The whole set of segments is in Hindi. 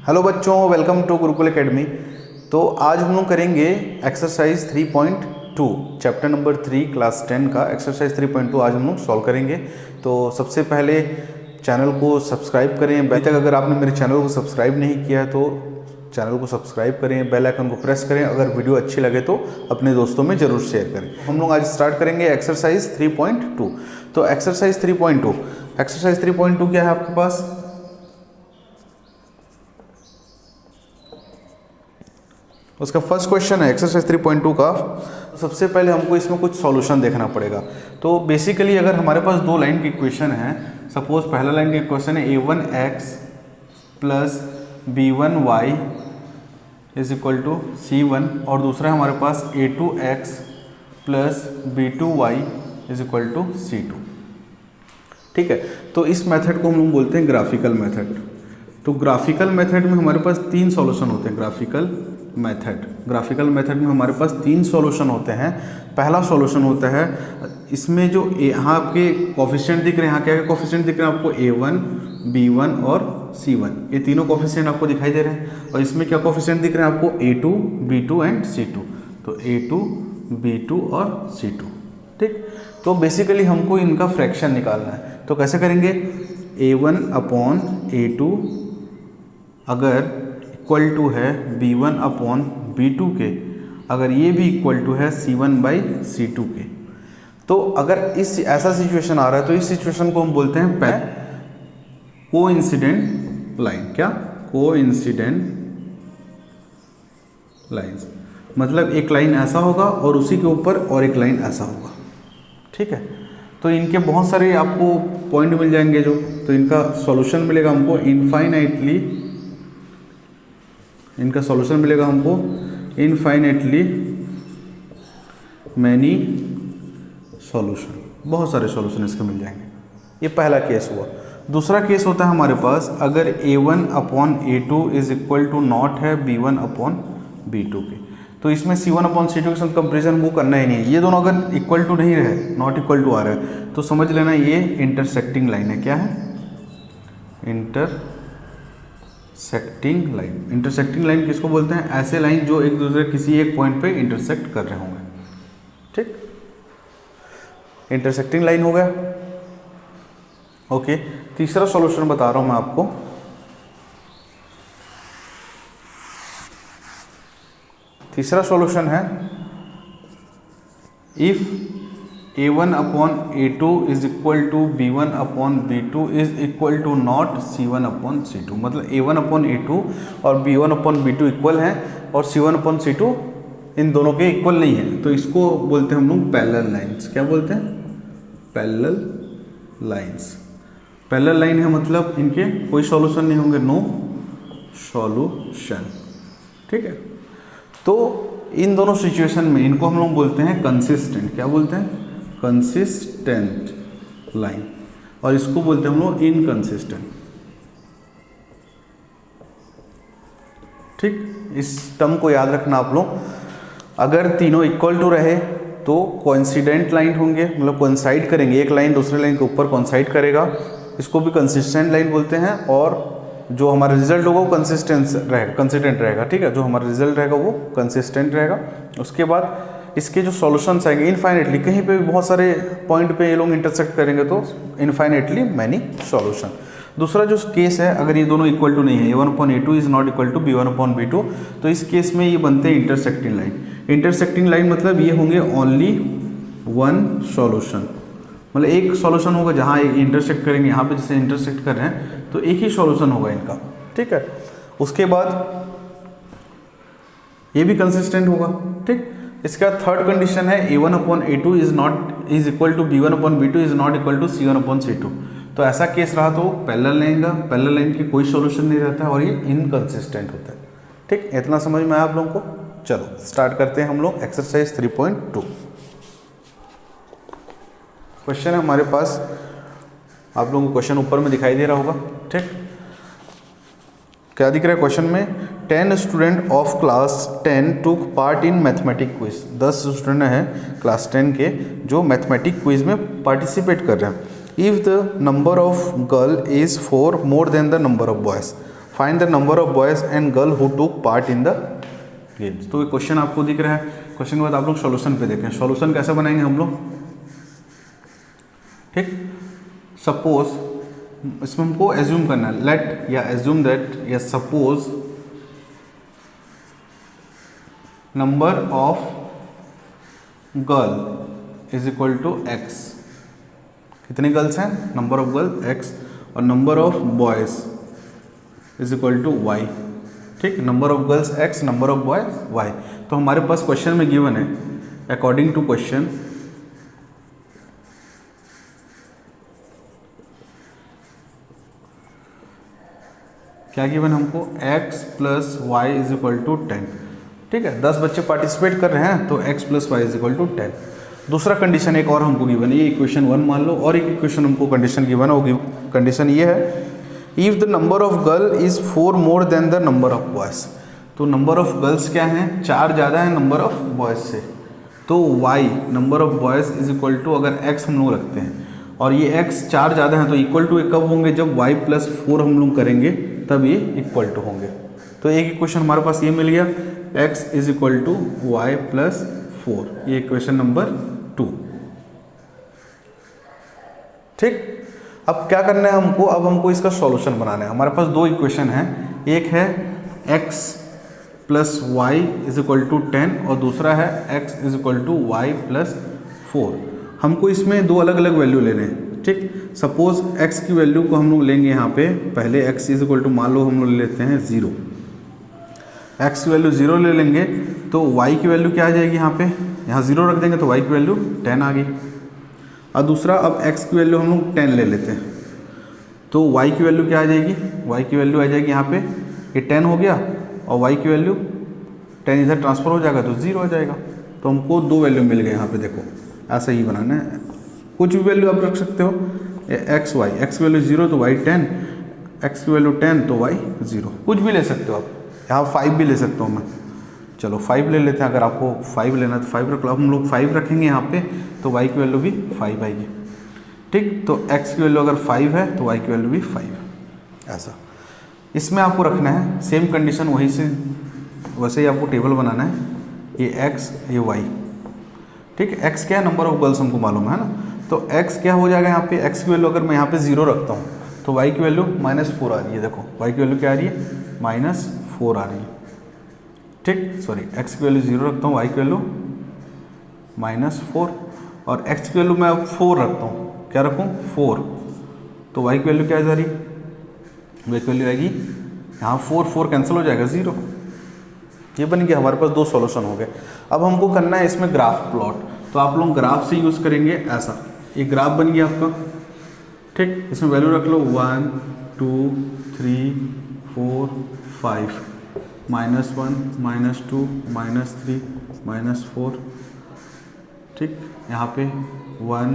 हेलो बच्चों, वेलकम टू गुरुकुल एकेडमी। तो आज हम लोग करेंगे एक्सरसाइज 3.2 चैप्टर नंबर 3 क्लास 10 का एक्सरसाइज 3.2 आज हम लोग सॉल्व करेंगे। तो सबसे पहले चैनल को सब्सक्राइब करें। अभी तक अगर आपने मेरे चैनल को सब्सक्राइब नहीं किया है तो चैनल को सब्सक्राइब करें, बेल आइकन को प्रेस करें। अगर वीडियो अच्छी लगे तो अपने दोस्तों में ज़रूर शेयर करें। हम लोग आज स्टार्ट करेंगे एक्सरसाइज 3.2। तो एक्सरसाइज 3.2 क्या है आपके पास? उसका फर्स्ट क्वेश्चन है एक्सरसाइज 3.2 का। सबसे पहले हमको इसमें कुछ सॉल्यूशन देखना पड़ेगा। तो बेसिकली अगर हमारे पास दो लाइन की इक्वेशन है, सपोज पहला लाइन की इक्वेशन है a1x plus b1y is equal to c1 और दूसरा हमारे पास a2x plus b2y is equal to c2। ठीक है, तो इस मेथड को हम लोग बोलते हैं ग्राफिकल मेथड। तो ग्राफिकल मेथड में हमारे पास तीन सॉल्यूशन होते हैं। ग्राफिकल मेथड में हमारे पास तीन सॉल्यूशन होते हैं। पहला सॉल्यूशन होता है, इसमें जो यहाँ आपके कोफिशिएंट दिख रहे हैं, यहाँ क्या क्या कोफिशिएंट दिख रहे हैं आपको? a1, b1 और c1, ये तीनों कोफिशिएंट आपको दिखाई दे रहे हैं। और इसमें क्या कोफिशिएंट दिख रहे हैं आपको? a2, b2 and c2। तो a2, b2 और c2। ठीक, तो बेसिकली हमको इनका फ्रैक्शन निकालना है। तो कैसे करेंगे? a1 अपॉन a2 अगर इक्वल टू है b1 अपॉन b2 के, अगर ये भी इक्वल टू है c1 बाई c2 के। तो अगर इस ऐसा सिचुएशन आ रहा है तो इस सिचुएशन को हम बोलते हैं कोइंसिडेंट लाइन। क्या? Coincident lines. मतलब एक लाइन ऐसा होगा और उसी के ऊपर और एक लाइन ऐसा होगा। ठीक है, तो इनके बहुत सारे आपको पॉइंट मिल जाएंगे जो, तो इनका सॉल्यूशन मिलेगा हमको इनफाइनाइटली, इनका सॉल्यूशन मिलेगा हमको इनफाइनाइटली मैनी सॉल्यूशन। बहुत सारे सॉल्यूशन इसके मिल जाएंगे। ये पहला केस हुआ। दूसरा केस होता है हमारे पास, अगर a1 upon a2 is equal to not है b1 अपॉन b2 के। तो इसमें c1 अपॉन c2 के साथ कंपेरिजन वो करना ही नहीं है। ये दोनों अगर इक्वल टू नहीं रहे, नॉट इक्वल टू आ रहा है, तो समझ लेना ये इंटरसेक्टिंग लाइन है। क्या है? Intersecting line. इंटरसेक्टिंग लाइन किसको बोलते हैं? ऐसे लाइन जो एक दूसरे किसी एक पॉइंट पे इंटरसेक्ट कर रहे होंगे। ठीक, इंटरसेक्टिंग लाइन हो गया। ओके, तीसरा सॉल्यूशन बता रहा हूं मैं आपको। तीसरा सॉल्यूशन है if a1 upon a2 is equal to b1 upon b2 is equal to not c1 upon c2। मतलब a1 अपॉन a2 और b1 अपॉन b2 इक्वल हैं और c1 अपॉन c2 इन दोनों के इक्वल नहीं है। तो इसको बोलते हैं हम लोग पैरेलल लाइंस। क्या बोलते हैं? Parallel lines. पैरेलल लाइन है मतलब इनके कोई सॉल्यूशन नहीं होंगे, नो सॉल्यूशन। ठीक है, तो इन दोनों सिचुएशन में इनको हम लोग बोलते हैं कंसिस्टेंट। क्या बोलते हैं? Consistent line. और इसको बोलते हैं हम लोग इनकंसिस्टेंट। ठीक, इस टर्म को याद रखना आप लोग। अगर तीनों इक्वल टू रहे तो कोइंसिडेंट लाइन होंगे, मतलब कोइंसाइड करेंगे, एक लाइन दूसरे लाइन के ऊपर कोइंसाइड करेगा, इसको भी कंसिस्टेंट लाइन बोलते हैं। और जो हमारा रिजल्ट होगा वो कंसिस्टेंट रहेगा। ठीक है, जो हमारा रिजल्ट रहेगा वो कंसिस्टेंट रहेगा। उसके बाद इसके जो सॉल्यूशंस आएंगे इनफाइनेटली, कहीं पे भी बहुत सारे पॉइंट पे ये लोग इंटरसेक्ट करेंगे तो इनफाइनेटली मैनी सॉल्यूशन। दूसरा जो केस है, अगर ये दोनों इक्वल टू नहीं है, a1 upon a2 is not equal to b1 upon b2, तो इस केस में ये बनते हैं इंटरसेक्टिंग लाइन। इंटरसेक्टिंग लाइन मतलब ये होंगे ओनली वन सॉल्यूशन। मतलब एक सॉल्यूशन होगा जहाँ इंटरसेक्ट करेंगे, यहाँ पे जैसे इंटरसेक्ट कर रहे हैं तो एक ही सॉल्यूशन होगा इनका। ठीक है, उसके बाद ये भी कंसिस्टेंट होगा। ठीक, इसका थर्ड कंडीशन है a1 upon a2 is equal to b1 upon b2 is not equal to c1 upon c2। तो ऐसा केस रहा तो पैरेलल लाइन का, पैरेलल लाइन की कोई सॉल्यूशन नहीं रहता है और ये इनकंसिस्टेंट होता है। ठीक, इतना समझ में आया आप लोगों को? चलो स्टार्ट करते हैं हम लोग एक्सरसाइज 3.2। क्वेश्चन है हमारे पास, आप लोगों को क्वेश्चन ऊपर में दिखाई दे रहा होगा। ठीक, क्या दिख रहा है क्वेश्चन में? 10 student of class 10 took part in mathematic quiz. 10 student हैं क्लास 10 के जो मैथमेटिक क्विज में पार्टिसिपेट कर रहे हैं। If the number of girl is 4 more than the number of boys, find the number of boys and girl who took part in the games. तो ये क्वेश्चन आपको दिख रहा है। क्वेश्चन के बाद आप लोग सॉल्यूशन पे देखें। सॉल्यूशन कैसे बनाएंगे हम लोग, ठीक। सपोज इसमें हमको एज्यूम करना है, लेट या एज्यूम दैट या suppose number of girl is equal to x. कितने गर्ल्स हैं, नंबर ऑफ गर्ल एक्स, और number of boys is equal to y, ठीक। Number of girls x, number of boys y. तो हमारे पास क्वेश्चन में गिवन है, अकॉर्डिंग टू क्वेश्चन क्या गिवन हमको, x plus y is equal to 10, ठीक है। 10 बच्चे पार्टिसिपेट कर रहे हैं तो x plus y is equal to 10। दूसरा कंडीशन एक और हमको गिवन है, ये इक्वेशन 1 मान लो, और एक इक्वेशन हमको कंडीशन गिवन है, वो कंडीशन ये है, if the number of girl is 4 more than the number of boys. तो नंबर ऑफ गर्ल्स क्या हैं, 4 ज़्यादा है नंबर ऑफ बॉयज़ से, तो y number of boys is equal to, अगर x हम लोग रखते हैं और ये x 4 ज़्यादा है, तो इक्वल टू कब होंगे, जब y प्लस 4 हम लोग करेंगे तब ये इक्वल टू होंगे। तो एक इक्वेशन हमारे पास ये मिल गया, x is equal to y plus 4, ये इक्वेशन नंबर 2, ठीक। अब क्या करना है हमको, अब हमको इसका सॉल्यूशन बनाना है। हमारे पास दो इक्वेशन है, एक है x plus y is equal to 10 और दूसरा है x is equal to y plus 4। हमको इसमें दो अलग अलग वैल्यू लेने हैं, ठीक। सपोज x की वैल्यू को हम लोग लेंगे यहाँ पे, पहले x इज इक्वल टू मान लो हम लोग लेते हैं 0, x की वैल्यू 0 ले लेंगे तो y की वैल्यू क्या आ जाएगी, यहाँ पे यहाँ 0 रख देंगे तो y की वैल्यू 10 आ गई। और दूसरा अब x की वैल्यू हम लोग 10 ले लेते हैं तो y की वैल्यू क्या आ जाएगी, y की वैल्यू आ जाएगी यहाँ पे, ये 10 हो गया और y की वैल्यू 10 इधर ट्रांसफर हो जाएगा तो 0 हो जाएगा। तो हमको दो वैल्यू मिल गए यहाँ पे, देखो ऐसा ही बनाना है, कुछ भी वैल्यू आप रख सकते हो, एक्स वाई, एक्स की वैल्यू 0 तो y 10, x की वैल्यू 10 तो y 0, कुछ भी ले सकते हो आप। यहाँ 5 भी ले सकता हूँ मैं, चलो 5 ले लेते हैं, अगर आपको 5 लेना तो 5 रख लो। हम लोग 5 रखेंगे यहाँ पे तो y की वैल्यू भी 5 आएगी, ठीक। तो x की वैल्यू अगर 5 है तो y की वैल्यू भी 5, ऐसा। इसमें आपको रखना है सेम कंडीशन, वहीं से वैसे ही आपको टेबल बनाना है, ये x ये y, ठीक। x क्या है, नंबर ऑफ गर्ल्स हमको मालूम है ना, तो x क्या हो जाएगा यहाँ पे, x की वैल्यू अगर मैं यहाँ पे 0 रखता हूँ तो y की वैल्यू -4 आ रही है, देखो y की वैल्यू क्या आ रही है, -4 आ रही है, ठीक। सॉरी, x की वैल्यू 0 रखता हूँ, y की वैल्यू -4, और x की वैल्यू मैं अब 4 रखता हूँ, क्या रखूँ 4, तो y की वैल्यू क्या जा रही, y की वैल्यू आएगी यहाँ 4 कैंसिल हो जाएगा 0। ये बन गया, हमारे पास दो सॉल्यूशन हो गए। अब हमको करना है इसमें ग्राफ प्लॉट, तो आप लोग ग्राफ से यूज़ करेंगे ऐसा, एक ग्राफ बन गया आपका, ठीक। इसमें वैल्यू रख लो 1 2 3 4 5, -1 -2 -3 -4, ठीक। यहाँ पे 1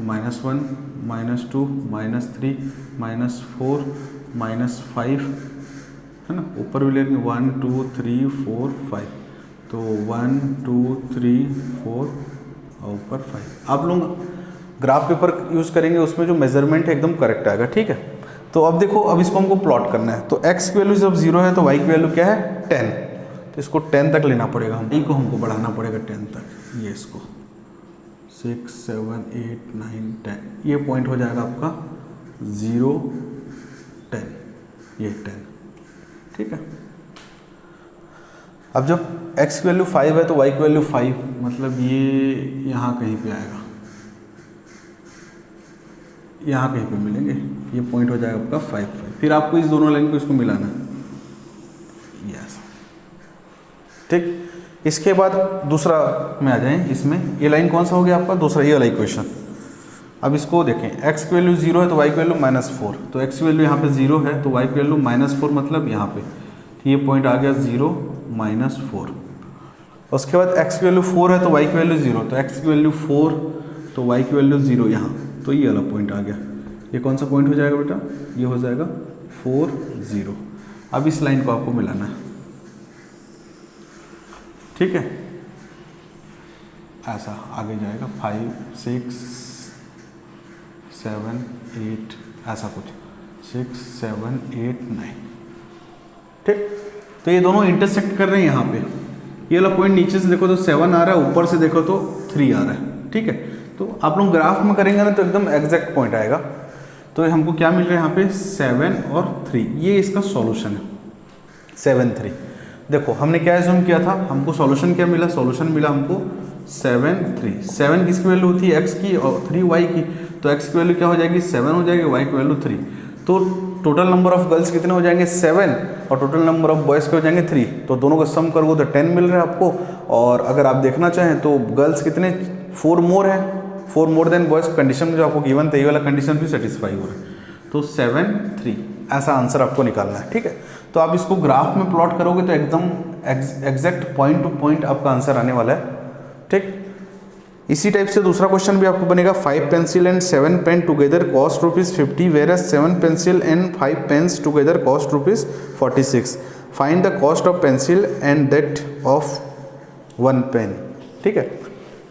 -1 -2 -3 -4 -5 है ना, ऊपर भी लेंगे 1 2 3 4 5, तो 1 2 3 4 और ऊपर 5। आप लोग ग्राफ पेपर यूज़ करेंगे, उसमें जो मेजरमेंट है एकदम करेक्ट आएगा, ठीक है। तो अब देखो, अब इसको हमको प्लॉट करना है, तो x की वैल्यू जब 0 है तो y की वैल्यू क्या है 10, तो इसको 10 तक लेना पड़ेगा, हम को हमको बढ़ाना पड़ेगा 10 तक, ये इसको 6 7 8 9 10, ये पॉइंट हो जाएगा आपका 0 10, ये 10, ठीक है। अब जब x की वैल्यू 5 है तो y की वैल्यू 5, मतलब ये यहाँ कहीं पे आएगा, यहाँ कहीं पे मिलेंगे, ये पॉइंट हो जाएगा आपका 5 5। फिर आपको इस दोनों लाइन को इसको मिलाना है, यस, ठीक। इसके बाद दूसरा में आ जाएं, इसमें ये लाइन कौन सा हो गया आपका, दूसरा ये वाला इक्वेशन। अब इसको देखें, x की वैल्यू 0 है तो y की वैल्यू -4, तो x की वैल्यू यहाँ पे 0 है तो y की वैल्यू -4, मतलब यहाँ पे ये पॉइंट आ गया 0 -4। उसके बाद x की वैल्यू 4 है तो y की वैल्यू 0, तो x की वैल्यू 4 तो y की वैल्यू 0 यहाँ, तो ये वाला पॉइंट आ गया। ये कौन सा पॉइंट हो जाएगा बेटा, ये हो जाएगा 4 0। अब इस लाइन को आपको मिलाना है, ठीक है, ऐसा आगे जाएगा 5 6 7 8, ऐसा कुछ 6 7 8 9, ठीक, तो ये दोनों इंटरसेक्ट कर रहे हैं यहाँ पे। ये वाला पॉइंट नीचे से देखो तो 7 आ रहा है, ऊपर से देखो तो 3 आ रहा है। ठीक है, तो आप लोग ग्राफ में करेंगे ना तो एकदम एग्जैक्ट पॉइंट आएगा। तो हमको क्या मिल रहा है यहाँ पे 7 और 3, ये इसका सॉल्यूशन है 7 3। देखो हमने क्या एज्यूम किया था, हमको सॉल्यूशन क्या मिला, सॉल्यूशन मिला हमको 7 3। 7 किसकी वैल्यू होती है, x की, और 3 y की। तो x की वैल्यू क्या हो जाएगी 7 हो जाएगी, y की वैल्यू 3। तो टोटल नंबर ऑफ गर्ल्स कितने हो जाएंगे 7, और टोटल नंबर ऑफ बॉयज़ के हो जाएंगे 3। तो दोनों का सम करोगे तो 10 मिल रहा है आपको। और अगर आप देखना चाहें तो गर्ल्स कितने 4 मोर है, 4 मोर देन बॉयज़ कंडीशन जो आपको गिवन था, ये वाला कंडीशन भी सेटिस्फाई हो रहा है। तो 7 3 ऐसा आंसर आपको निकालना है। ठीक है, तो आप इसको ग्राफ में प्लॉट करोगे तो एकदम एग्जैक्ट पॉइंट टू पॉइंट आपका आंसर आने वाला है। ठीक, इसी टाइप से दूसरा क्वेश्चन भी आपको बनेगा 5 pencil and 7 pen together cost ₹50 where 7 pencil and 5 pens together cost ₹46। Find the cost of pencil and that of 1 pen. ठीक है,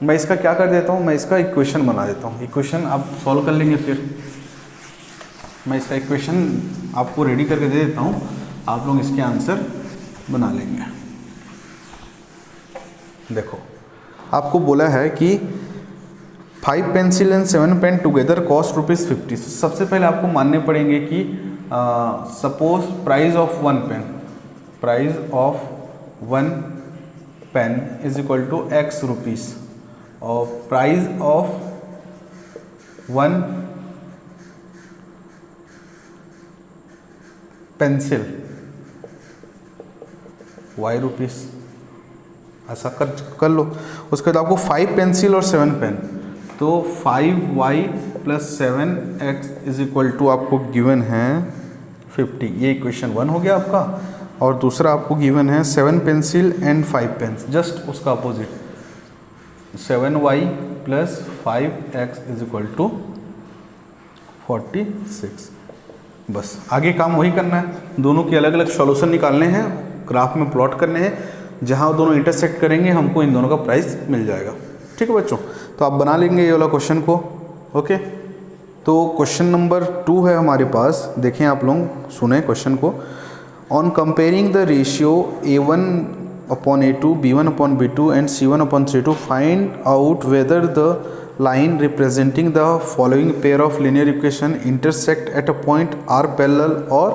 मैं इसका क्या कर देता हूँ, मैं इसका इक्वेशन बना देता हूँ। इक्वेशन आप सॉल्व कर लेंगे, फिर मैं इसका इक्वेशन आपको रेडी करके दे देता हूँ, आप लोग इसके आंसर बना लेंगे। देखो आपको बोला है कि 5 pencil and 7 pen together cost ₹50। सबसे पहले आपको मानने पड़ेंगे कि suppose price of 1 pen, price of 1 pen is equal to x rupees, और price of 1 pencil y rupees. ऐसा कर लो। उसके बाद आपको 5 पेंसिल और 7 पेन, तो 5y + 7x is equal to आपको गिवन है 50। ये इक्वेशन 1 हो गया आपका। और दूसरा आपको गिवन है 7 पेंसिल एंड 5 पेन्स, जस्ट उसका opposite 7y + 5x is equal to 46। बस आगे काम वही करना है, दोनों के अलग अलग सॉल्यूशन निकालने हैं, ग्राफ में प्लॉट करने हैं, जहाँ दोनों इंटरसेक्ट करेंगे हमको इन दोनों का प्राइस मिल जाएगा। ठीक है बच्चों, तो आप बना लेंगे ये वाला क्वेश्चन को। ओके, तो क्वेश्चन नंबर 2 है हमारे पास। देखें आप लोग, सुने क्वेश्चन को। On comparing the ratio A1/A2, B1/B2 and C1/C2 find out whether the line representing the following pair of linear equation intersect at a point are parallel और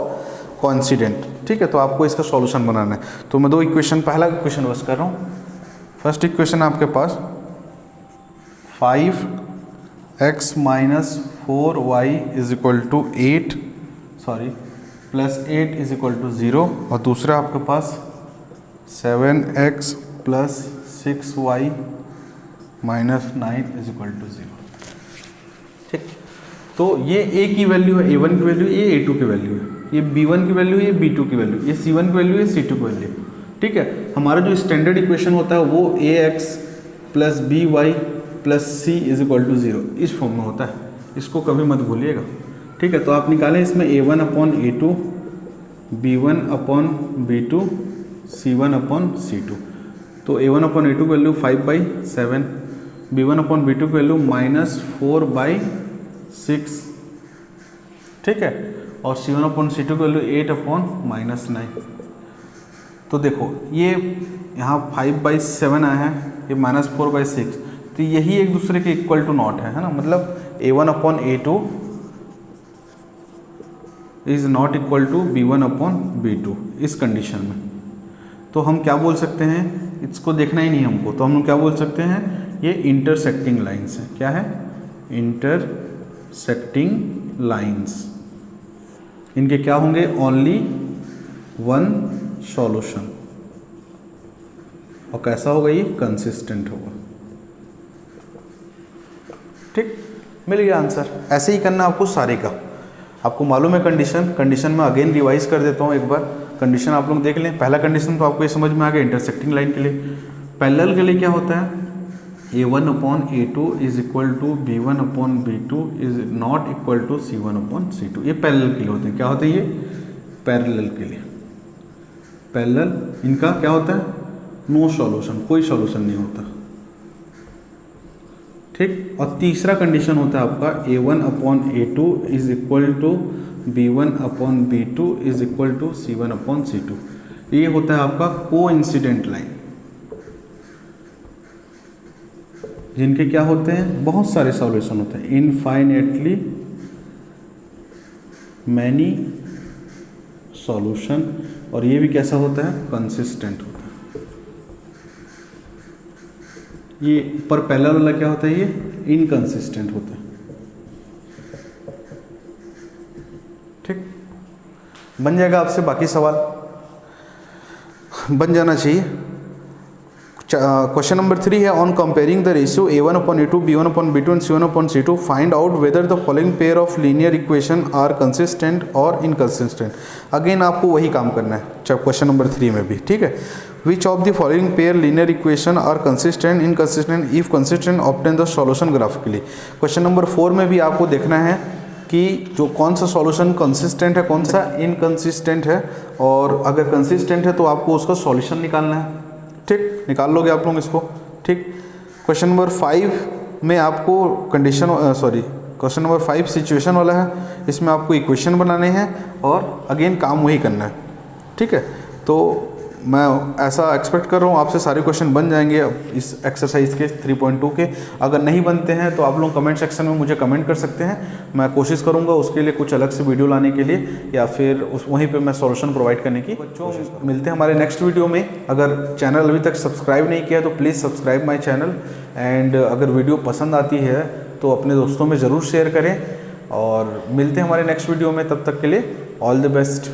coincident। ठीक है, तो आपको इसका सॉल्यूशन बनाना है। तो मैं 2 इक्वेशन, पहला इक्वेशन बस कर रहा हूँ। फर्स्ट इक्वेशन आपके पास 5x - 4y is equal to 8 is equal to 0, और दूसरा आपके पास 7x + 6y - 9 is equal to 0। ठीक, तो ये a की वैल्यू है, a1 की वैल्यू, ये a2 की वैल्यू है, ये b1 की वैल्यू, ये b2 की वैल्यू, ये c1 की वैल्यू, ये c2 की वैल्यू। ठीक है, हमारा जो स्टैंडर्ड इक्वेशन होता है वो ax + by + c is equal to 0 इस फॉर्म में होता है, इसको कभी मत भूलिएगा। ठीक है, तो आप निकालें इसमें a1/a2, b1/b2, c1/c2। तो a1/a2 की वैल्यू 5/7, b1/b2 की वैल्यू -4/6। ठीक है, और c1/c2 की वैल्यू 8/-9। तो देखो ये यहाँ 5/7 आया है, ये -4/6, तो यही एक दूसरे के इक्वल टू नॉट है ना। मतलब a1/a2 is not equal to b1/b2 इस कंडीशन में। तो हम क्या बोल सकते हैं, इसको देखना ही नहीं हमको, तो हम क्या बोल सकते हैं, ये इंटरसेक्टिंग लाइंस है। क्या है, इंटरसेक्टिंग लाइंस। इनके क्या होंगे, ओनली 1 सॉल्यूशन, और कैसा होगा, ये कंसिस्टेंट होगा। ठीक, मिल गया आंसर। ऐसे ही करना आपको सारे का। आपको मालूम है कंडीशन में अगेन रिवाइज कर देता हूँ एक बार। कंडीशन आप लोग देख लें। पहला कंडीशन तो आपको ये समझ में आ गया इंटरसेक्टिंग लाइन के लिए। पैरेलल के लिए क्या होता है, a1/a2 is equal to b1/b2 is not equal to c1/c2। ये पैरेलल के लिए होते हैं। क्या होते हैं ये, पैरेलल के लिए। पैरेलल इनका क्या होता है, नो सॉल्यूशन, कोई सॉल्यूशन नहीं होता। ठीक, और तीसरा कंडीशन होता है आपका a1/a2 is equal to B1/B2 is equal to C1/C2। ये होता है आपका कोइंसिडेंट लाइन, जिनके क्या होते हैं, बहुत सारे सॉल्यूशन होते हैं, इनफाइनेटली मैनी सॉल्यूशन। और ये भी कैसा होता है, कंसिस्टेंट होता है। ये पर पहला वाला क्या होता है, ये इनकंसिस्टेंट होता है। ठीक, बन जाएगा आपसे, बाकी सवाल बन जाना चाहिए। क्वेश्चन नंबर 3 है, on comparing the ratio A1/A2, B1/B2 and C1/C2 find out whether the following pair of linear equation are consistent और इनकंसिस्टेंट। अगेन आपको वही काम करना है क्वेश्चन नंबर 3 में भी, ठीक है। Which of the following pair linear equation are consistent, inconsistent, if consistent obtain the solution graphically. Question number 4 में भी आपको देखना है कि जो कौन सा सॉल्यूशन कंसिस्टेंट है, कौन सा इनकंसिस्टेंट है, और अगर कंसिस्टेंट है तो आपको उसका सॉल्यूशन निकालना है। ठीक, निकाल लोगे आप लोग इसको। ठीक, क्वेश्चन नंबर 5 में आपको क्वेश्चन नंबर 5 सिचुएशन वाला है, इसमें आपको इक्वेशन बनाने हैं और अगेन काम वही करना है। ठीक है, तो मैं ऐसा एक्सपेक्ट कर रहा हूँ आपसे सारे क्वेश्चन बन जाएंगे इस एक्सरसाइज के 3.2 के। अगर नहीं बनते हैं तो आप लोग कमेंट सेक्शन में मुझे कमेंट कर सकते हैं, मैं कोशिश करूँगा उसके लिए कुछ अलग से वीडियो लाने के लिए, या फिर वहीं पे मैं सॉल्यूशन प्रोवाइड करने की। बच्चों, मिलते हैं हमारे नेक्स्ट वीडियो में। अगर चैनल अभी तक सब्सक्राइब नहीं किया तो please subscribe my channel, and अगर वीडियो पसंद आती है तो अपने दोस्तों में ज़रूर शेयर करें, और मिलते हैं हमारे नेक्स्ट वीडियो में। तब तक के लिए ऑल द बेस्ट।